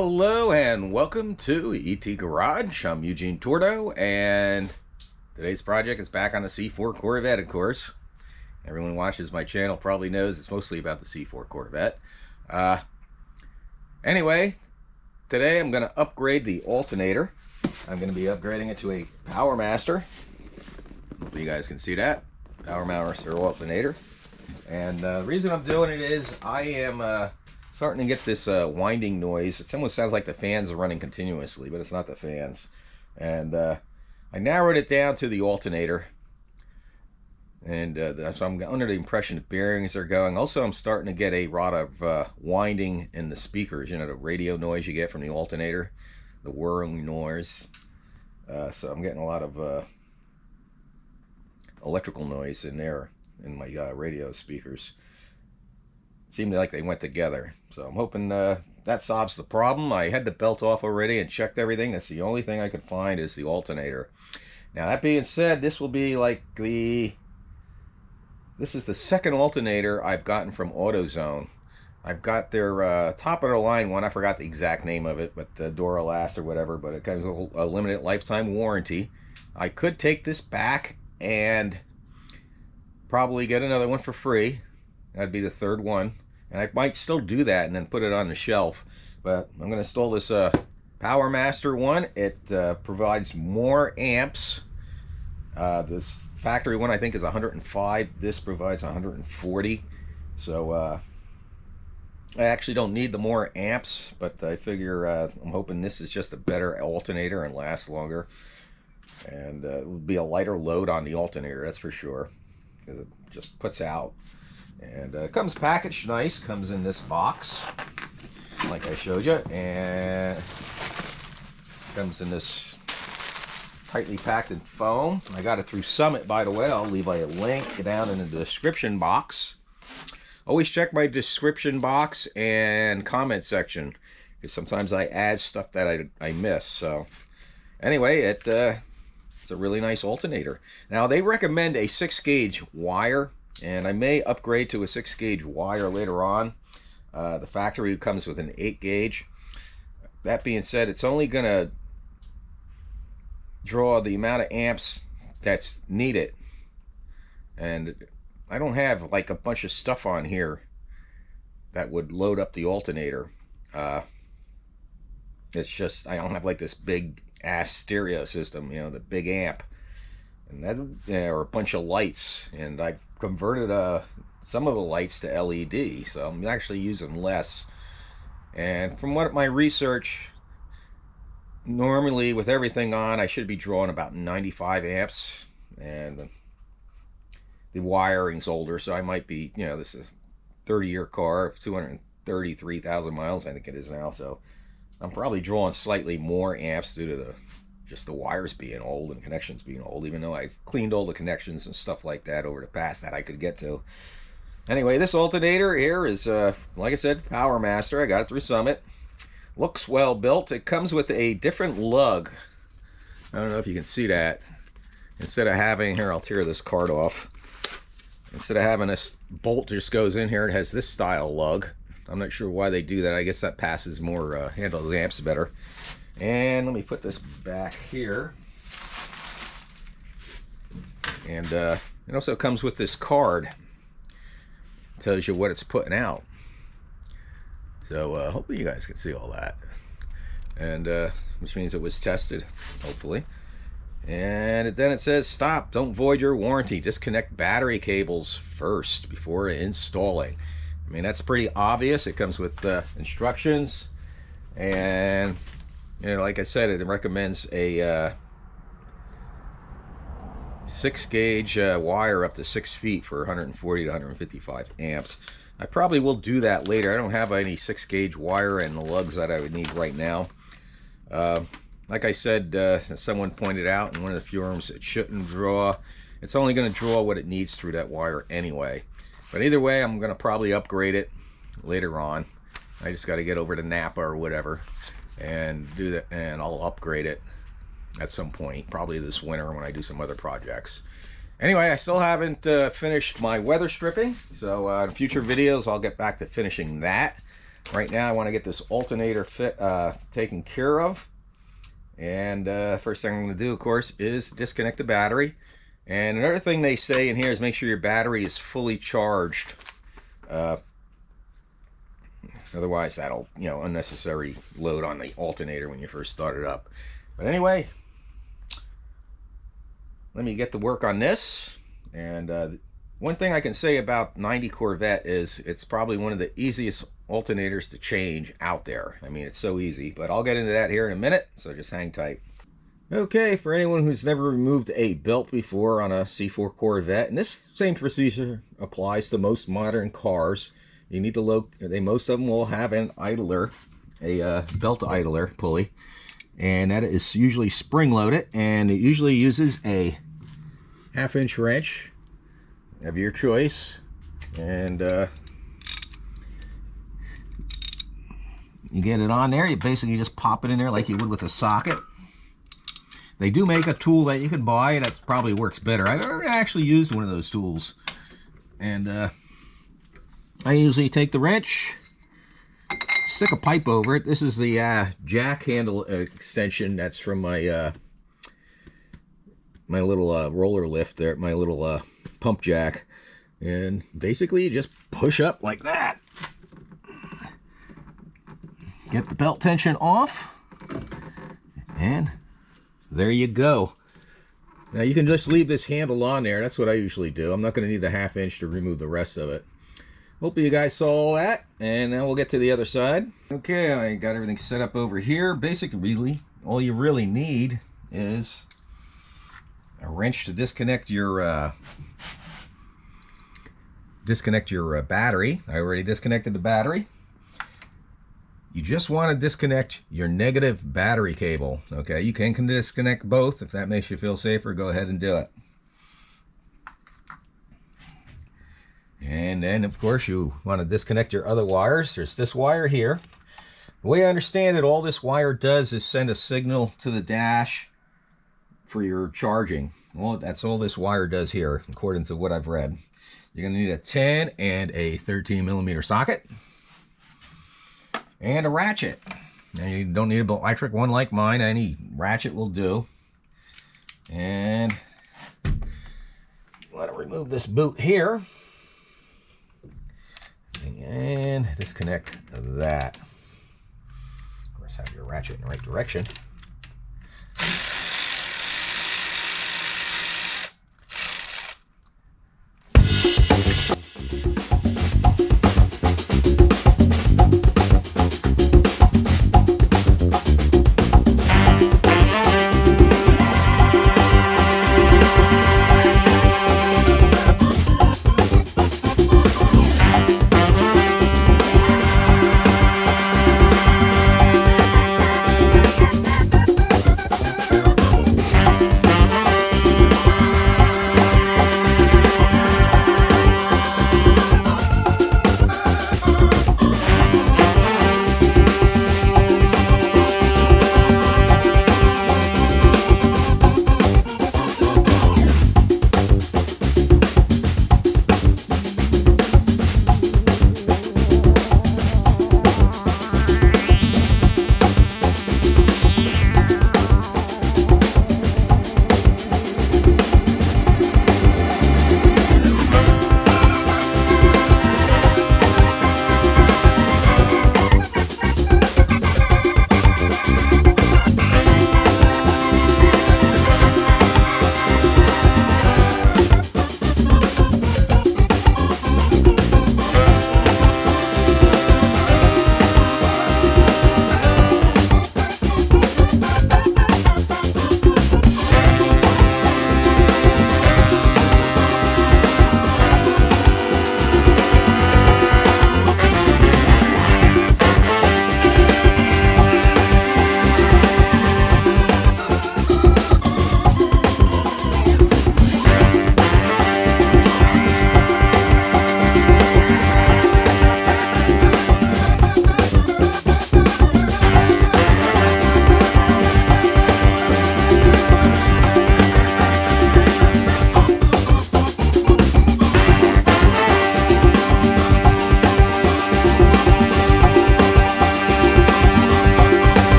Hello and welcome to ET Garage. I'm Eugene Tordo, and today's project is back on the C4 Corvette, of course. Everyone who watches my channel probably knows it's mostly about the C4 Corvette. Anyway, today I'm going to upgrade the alternator. I'm going to be upgrading it to a Power Master. Hopefully you guys can see that. Power Master alternator. And the reason I'm doing it is I am starting to get this winding noise. It almost sounds like the fans are running continuously, but it's not the fans. And I narrowed it down to the alternator. And so I'm under the impression the bearings are going. Also, I'm starting to get a lot of winding in the speakers. You know, the radio noise you get from the alternator, the whirring noise. So I'm getting a lot of electrical noise in there in my radio speakers. Seemed like they went together. So I'm hoping that solves the problem. I had the belt off already and checked everything. That's the only thing I could find is the alternator. Now, that being said, this will be like this is the second alternator I've gotten from AutoZone. I've got their top of the line one. I forgot the exact name of it, but Duralast or whatever, but it comes with a limited lifetime warranty. I could take this back and probably get another one for free. That'd be the third one. And I might still do that and then put it on the shelf. But I'm going to install this Power Master one. It provides more amps. This factory one I think is 105. This provides 140. So I actually don't need the more amps, but I figure I'm hoping this is just a better alternator and lasts longer. And it will be a lighter load on the alternator, that's for sure, because it just puts out. And it comes packaged nice, comes in this box like I showed you, and comes in this tightly packed in foam. I got it through Summit, by the way. I'll leave a link down in the description box. Always check my description box and comment section, because sometimes I add stuff that I miss. So anyway, it's a really nice alternator. Now, they recommend a 6-gauge wire, and I may upgrade to a 6-gauge wire later on. The factory comes with an 8-gauge. That being said, it's only going to draw the amount of amps that's needed. And I don't have like a bunch of stuff on here that would load up the alternator. It's just, I don't have like this big ass stereo system, you know, the big amp, and that, or a bunch of lights. And I've converted some of the lights to LED, so I'm actually using less. And from what my research, normally with everything on, I should be drawing about 95 amps, and the wiring's older, so I might be, you know, this is a 30-year car, 233,000 miles, I think it is now, so I'm probably drawing slightly more amps due to just the wires being old and connections being old, even though I've cleaned all the connections and stuff like that over the past that I could get to. Anyway, this alternator here is, like I said, Power Master. I got it through Summit. Looks well built. It comes with a different lug. I don't know if you can see that. Instead of having, here, I'll tear this card off. Instead of having this bolt just goes in here, it has this style lug. I'm not sure why they do that. I guess that passes more, handles amps better. And let me put this back here. And it also comes with this card. It tells you what it's putting out. So hopefully you guys can see all that. And which means it was tested, hopefully. And then it says, stop, don't void your warranty. Disconnect battery cables first before installing. I mean, that's pretty obvious. It comes with instructions, and you know, like I said, it recommends a 6-gauge wire up to 6 feet for 140 to 155 amps. I probably will do that later. I don't have any 6-gauge wire and the lugs that I would need right now. Like I said, someone pointed out in one of the forums, it shouldn't draw. It's only going to draw what it needs through that wire anyway. But either way, I'm going to probably upgrade it later on. I just got to get over to Napa or whatever and do that, and I'll upgrade it at some point, probably this winter when I do some other projects. Anyway, I still haven't finished my weather stripping, so in future videos I'll get back to finishing that. right now I want to get this alternator taken care of. And first thing I'm going to do, of course, is disconnect the battery. And another thing they say in here is make sure your battery is fully charged. Otherwise, that'll, unnecessary load on the alternator when you first start it up. But anyway, let me get to work on this. And one thing I can say about 90 Corvette is it's probably one of the easiest alternators to change out there. I mean, it's so easy, but I'll get into that here in a minute, so just hang tight. Okay, for anyone who's never removed a belt before on a C4 Corvette, and this same procedure applies to most modern cars, you need to most of them will have an idler, a belt idler pulley, and that is usually spring loaded, and it usually uses a 1/2-inch wrench of your choice, and you get it on there. You basically just pop it in there like you would with a socket. They do make a tool that you can buy that probably works better. I've never actually used one of those tools, and I usually take the wrench, stick a pipe over it. This is the jack handle extension that's from my my little roller lift there, my little pump jack, and basically you just push up like that. Get the belt tension off, and there you go. Now you can just leave this handle on there. That's what I usually do. I'm not going to need the 1/2-inch to remove the rest of it. Hope you guys saw all that, and now we'll get to the other side. Okay, I got everything set up over here. Basically, really, all you really need is a wrench to disconnect your battery. I already disconnected the battery. You just want to disconnect your negative battery cable. Okay, you can disconnect both. If that makes you feel safer, go ahead and do it. And then, of course, you want to disconnect your other wires. There's this wire here. The way I understand it, all this wire does is send a signal to the dash for your charging. Well, that's all this wire does here, according to what I've read. You're going to need a 10 and a 13 millimeter socket. And a ratchet. Now you don't need an electric one like mine. Any ratchet will do. And want to remove this boot here. And disconnect that. Of course, have your ratchet in the right direction.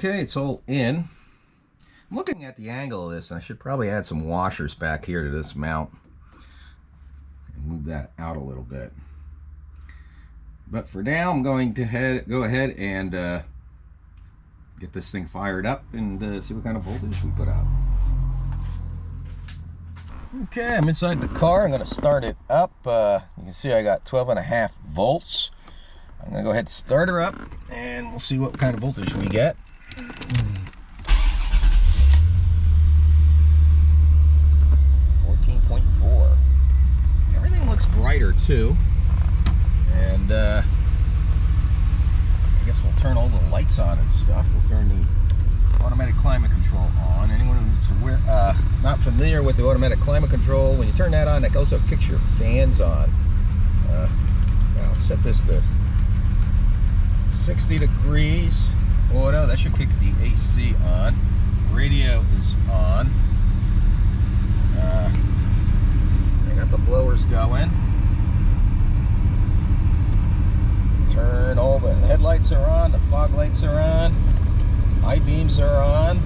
Okay, it's all in. I'm looking at the angle of this, and I should probably add some washers back here to this mount and move that out a little bit. But for now, I'm going to go ahead and get this thing fired up and see what kind of voltage we put out. Okay, I'm inside the car. I'm going to start it up. You can see I got 12.5 volts. I'm going to go ahead and start her up, and we'll see what kind of voltage we get. 14.4. Everything looks brighter too. And I guess we'll turn all the lights on and stuff. We'll turn the automatic climate control on. Anyone who's not familiar with the automatic climate control, when you turn that on, that also kicks your fans on. I'll set this to 60 degrees auto. That should kick the AC on. Radio is on. I got the blowers going. Turn, all the headlights are on, the fog lights are on, high beams are on.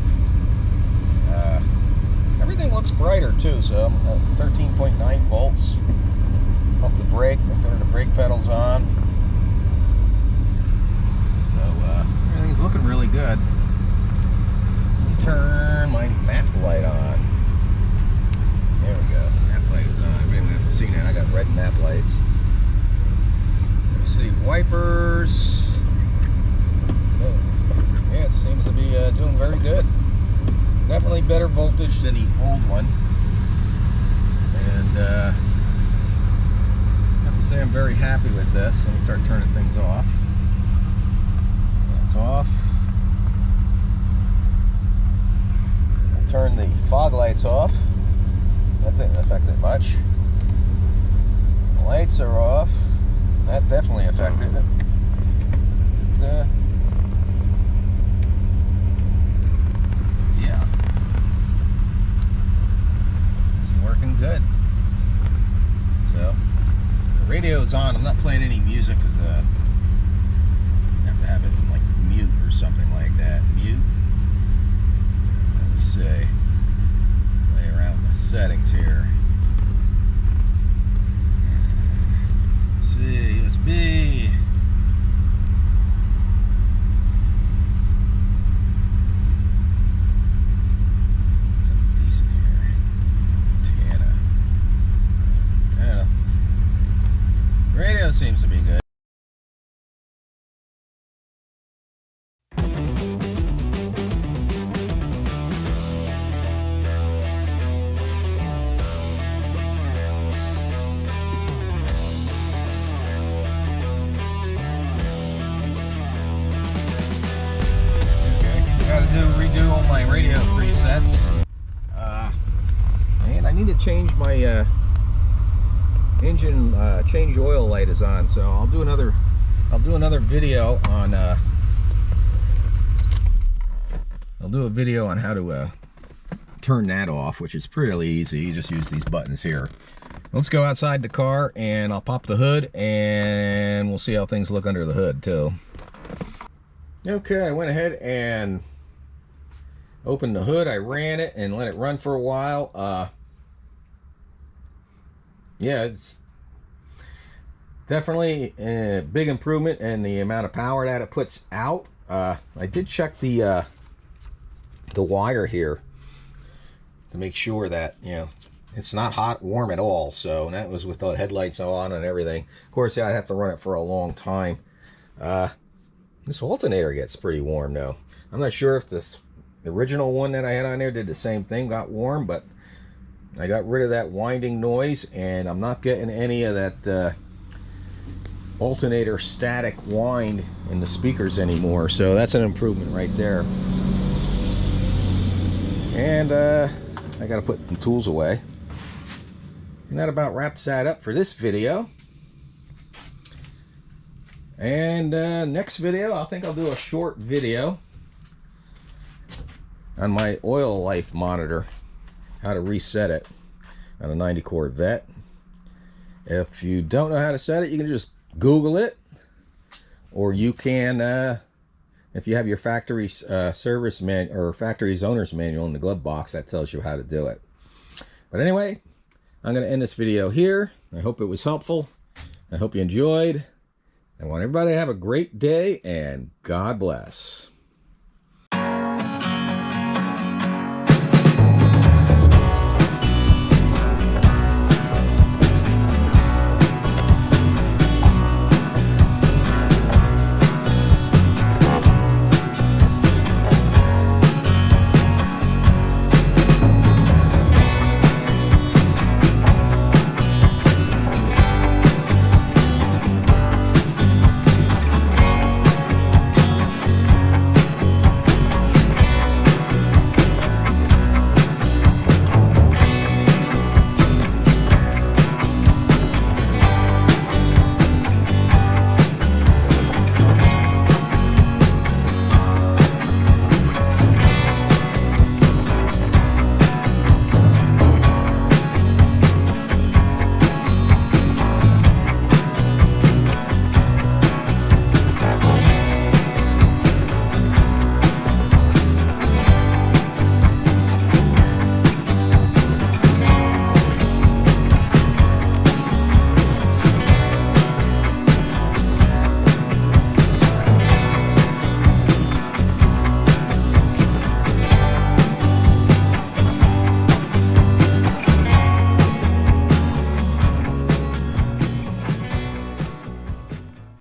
Everything looks brighter too, so I'm at 13.9 volts. Pump the brake, turn the brake pedals on. So everything's looking really good. Turn my map light on. There we go, map light is on. We haven't seen that, I got red map lights. See, wipers. Yeah, it seems to be doing very good. Definitely better voltage than the old one. And I have to say I'm very happy with this. Let me start turning things off. That's off. I'll turn the fog lights off. That didn't affect it much. The lights are off. That definitely affected it. Yeah. It's working good. So, the radio's on. I'm not playing any music because I have to have it like mute or something like that. Mute. Let me see. Play around with the settings here. USB. Something decent here. Tana. I don't know. Radio seems to be good. Redo all my radio presets, and I need to change my engine change oil light is on, so I'll do another video on I'll do a video on how to turn that off, which is pretty easy. You just use these buttons here. Let's go outside the car and I'll pop the hood and we'll see how things look under the hood too. Okay, I went ahead and opened the hood. I ran it and let it run for a while. Yeah, it's definitely a big improvement in the amount of power that it puts out. I did check the wire here to make sure that, you know, it's not hot, warm at all. So that was with the headlights on and everything. Of course, yeah, I'd have to run it for a long time. This alternator gets pretty warm though. I'm not sure if the original one that I had on there did the same thing, got warm, but I got rid of that winding noise and I'm not getting any of that alternator static wind in the speakers anymore. So that's an improvement right there. And I gotta put some tools away. And that about wraps that up for this video. And next video, I think I'll do a short video on my oil life monitor, how to reset it on a 90 Corvette. If you don't know how to set it, you can just Google it, or you can If you have your factory service man or factory's owner's manual in the glove box, that tells you how to do it. But anyway, I'm going to end this video here. I hope it was helpful. I hope you enjoyed. I want everybody to have a great day, and God bless.